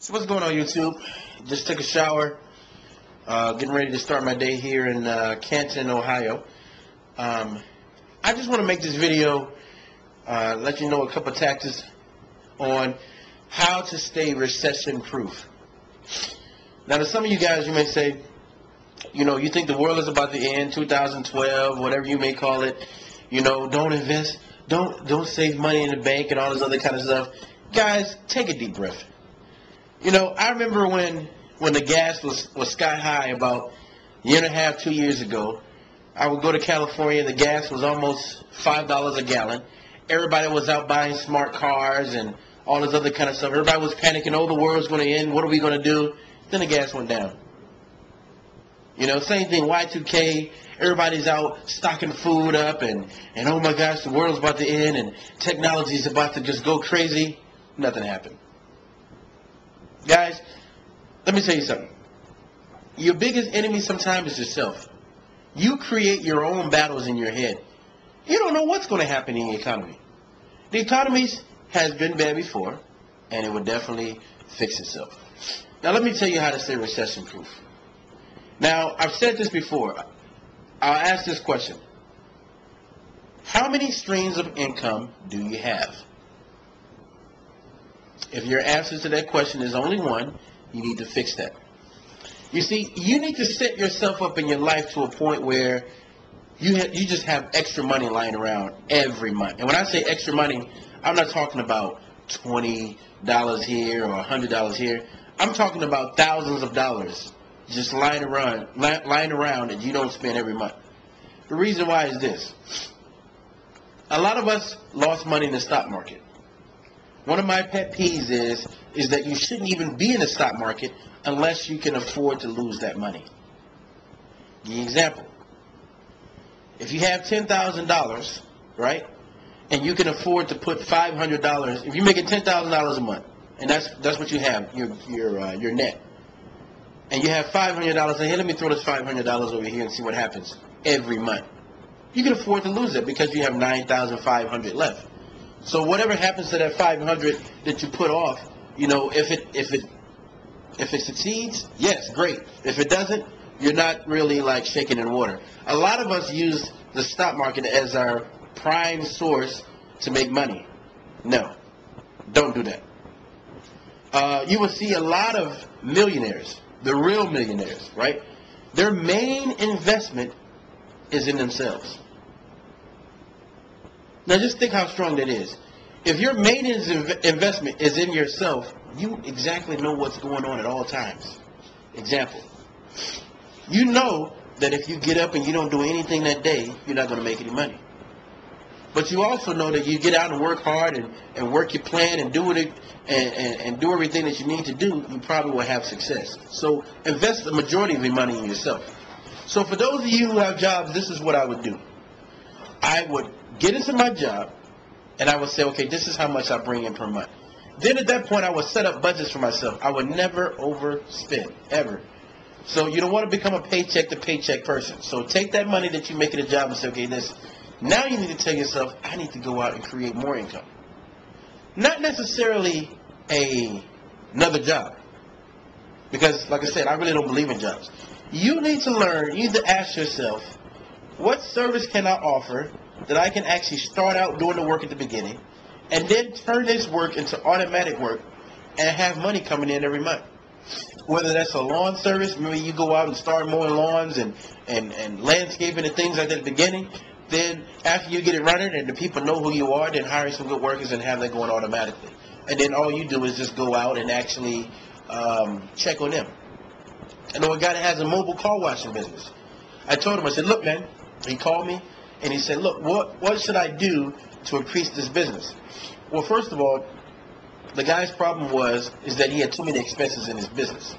So what's going on, YouTube? Just took a shower, getting ready to start my day here in Canton, Ohio. I just want to make this video, let you know a couple tactics on how to stay recession-proof. Now, to some of you guys, you may say, you think the world is about to end, 2012, whatever you may call it. Don't invest, don't save money in the bank and all this other kind of stuff. Guys, take a deep breath. I remember when the gas was sky high about a year and a half, 2 years ago. I would go to California and the gas was almost $5 a gallon. Everybody was out buying smart cars and all this other kind of stuff. Everybody was panicking, oh, the world's going to end, what are we going to do? Then the gas went down. Same thing, Y2K, everybody's out stocking food up and oh my gosh, the world's about to end and technology's about to just go crazy. Nothing happened. Guys, let me tell you something. Your biggest enemy sometimes is yourself. You create your own battles in your head. You don't know what's going to happen in the economy. The economy has been bad before, and it will definitely fix itself. Now, let me tell you how to stay recession-proof. Now, I've said this before. I'll ask this question. How many streams of income do you have? If your answer to that question is only one, you need to fix that. You see, you need to set yourself up in your life to a point where you just have extra money lying around every month. And when I say extra money, I'm not talking about $20 here or $100 here. I'm talking about thousands of dollars just lying around that you don't spend every month. The reason why is this. A lot of us lost money in the stock market. One of my pet peeves is that you shouldn't even be in the stock market unless you can afford to lose that money. Give you an example. If you have $10,000, right, and you can afford to put $500, if you're making $10,000 a month, and that's what you have, your net, and you have $500, and hey, let me throw this $500 over here and see what happens every month. You can afford to lose it because you have $9,500 left. So whatever happens to that $500 that you put off, if it succeeds, yes, great. If it doesn't, you're not really like shaking in water. A lot of us use the stock market as our prime source to make money. No, don't do that. You will see a lot of millionaires, the real millionaires, right? Their main investment is in themselves. Now just think how strong that is. If your main investment is in yourself, you exactly know what's going on at all times. Example. You know that if you get up and you don't do anything that day, you're not going to make any money. But you also know that you get out and work hard and work your plan and do it and do everything that you need to do, you probably will have success. So invest the majority of your money in yourself. So for those of you who have jobs, this is what I would do. I would get into my job, and I would say, okay, this is how much I bring in per month. Then at that point, I would set up budgets for myself. I would never overspend, ever. So you don't want to become a paycheck-to-paycheck person. So take that money that you make at a job and say, okay, now you need to tell yourself, I need to go out and create more income. Not necessarily another job. Because, like I said, I really don't believe in jobs. You need to learn, you need to ask yourself, what service can I offer that I can actually start out doing the work at the beginning and then turn this work into automatic work and have money coming in every month? Whether that's a lawn service, maybe you go out and start mowing lawns and landscaping and things like that at the beginning. Then after you get it running and the people know who you are, then hire some good workers and have that going automatically. And then all you do is just go out and actually check on them. I know a guy that has a mobile car washing business. I told him, I said, look, man, he called me and he said, look, what should I do to increase this business? Well, first of all, the guy's problem is that he had too many expenses in his business.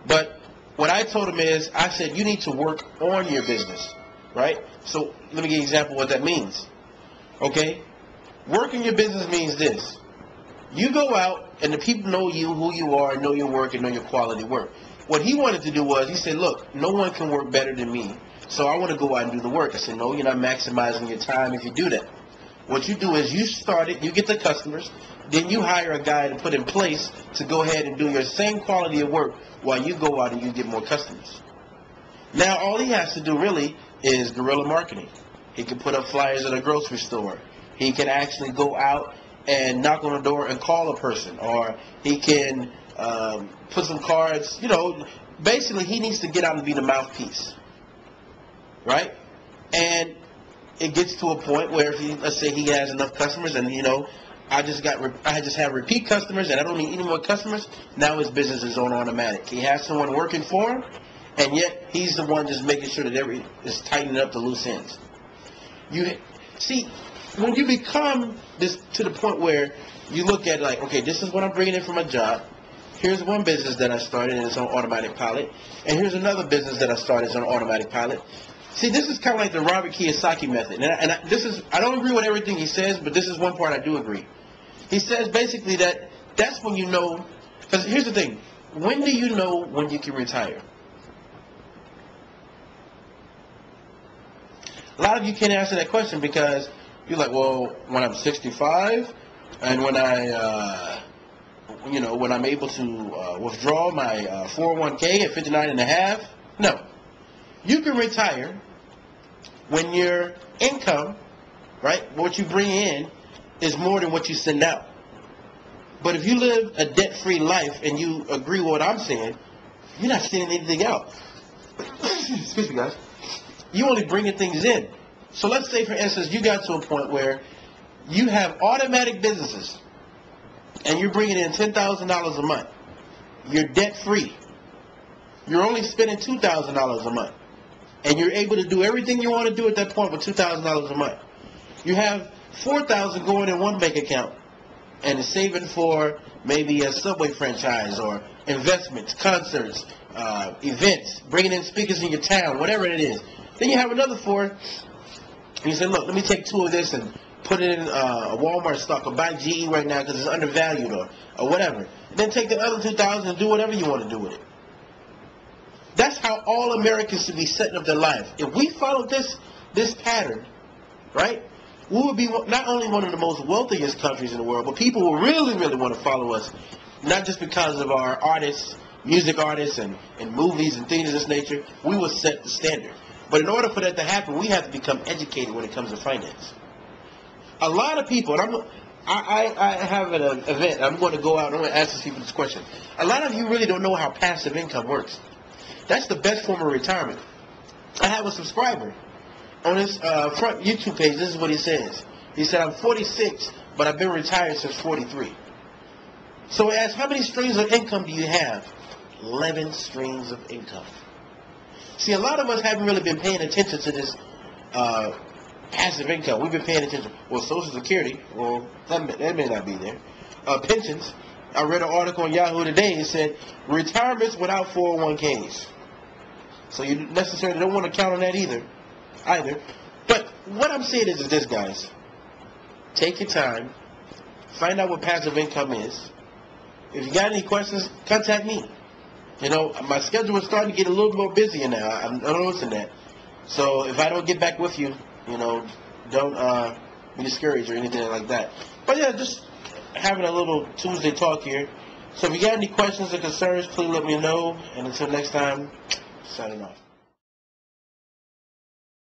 But what I told him is, I said, you need to work on your business, right? So let me give you an example of what that means. Okay? Working your business means this. You go out and the people know you, who you are, know your work, and know your quality work. What he wanted to do was, he said, look, no one can work better than me, so I want to go out and do the work. I said, no, you're not maximizing your time if you do that. What you do is you start it, you get the customers, then you hire a guy to put in place to go ahead and do your same quality of work while you go out and you get more customers. Now all he has to do really is guerrilla marketing. He can put up flyers at a grocery store. He can actually go out and knock on the door and call a person, or he can put some cards. Basically he needs to get out and be the mouthpiece, right? And it gets to a point where let's say he has enough customers, and I just have repeat customers, and I don't need any more customers. Now his business is on automatic. He has someone working for him, and yet he's the one just making sure that is tightening up the loose ends. You see, when you become this to the point where you look at like, okay, this is what I'm bringing in from my job. Here's one business that I started and it's on automatic pilot, and here's another business that I started it's on automatic pilot. See, this is kind of like the Robert Kiyosaki method, and I don't agree with everything he says, but this is one part I do agree. He says basically that's when you know, because here's the thing, when do you know when you can retire? A lot of you can't answer that question because you're like, well, when I'm 65, and when when I'm able to withdraw my 401k at 59 and a half. No. You can retire when your income, right, what you bring in, is more than what you send out. But if you live a debt-free life and you agree with what I'm saying, you're not sending anything out. Excuse me, guys. You only bringing things in. So let's say, for instance, you got to a point where you have automatic businesses and you're bringing in $10,000 a month. You're debt-free. You're only spending $2,000 a month. And you're able to do everything you want to do at that point with $2,000 a month. You have $4,000 going in one bank account and it's saving for maybe a Subway franchise or investments, concerts, events, bringing in speakers in your town, whatever it is. Then you have another $4,000, and you say, look, let me take 2 of this and put it in a Walmart stock or buy GE right now because it's undervalued or whatever. And then take the other $2,000 and do whatever you want to do with it. That's how all Americans should be setting up their life. If we followed this pattern, right, we would be not only one of the most wealthiest countries in the world, but people will really, really want to follow us, not just because of our artists, music artists, and movies and things of this nature. We will set the standard. But in order for that to happen, we have to become educated when it comes to finance. A lot of people, and I have an event, I'm going to go out and I'm going to ask these people this question. A lot of you really don't know how passive income works. That's the best form of retirement. I have a subscriber on his front YouTube page. This is what he says. He said, I'm 46, but I've been retired since 43. So I asked, how many streams of income do you have? 11 streams of income. See, a lot of us haven't really been paying attention to this passive income. We've been paying attention. Well, Social Security, well, that may not be there. Pensions. I read an article on Yahoo today. It said, retirements without 401ks. So you necessarily don't want to count on that either. But what I'm saying is this, guys. Take your time. Find out what passive income is. If you got any questions, contact me. My schedule is starting to get a little more busy now. I'm noticing that. So if I don't get back with you, don't be discouraged or anything like that. But yeah, just having a little Tuesday talk here. So if you got any questions or concerns, please let me know. And until next time, signing off.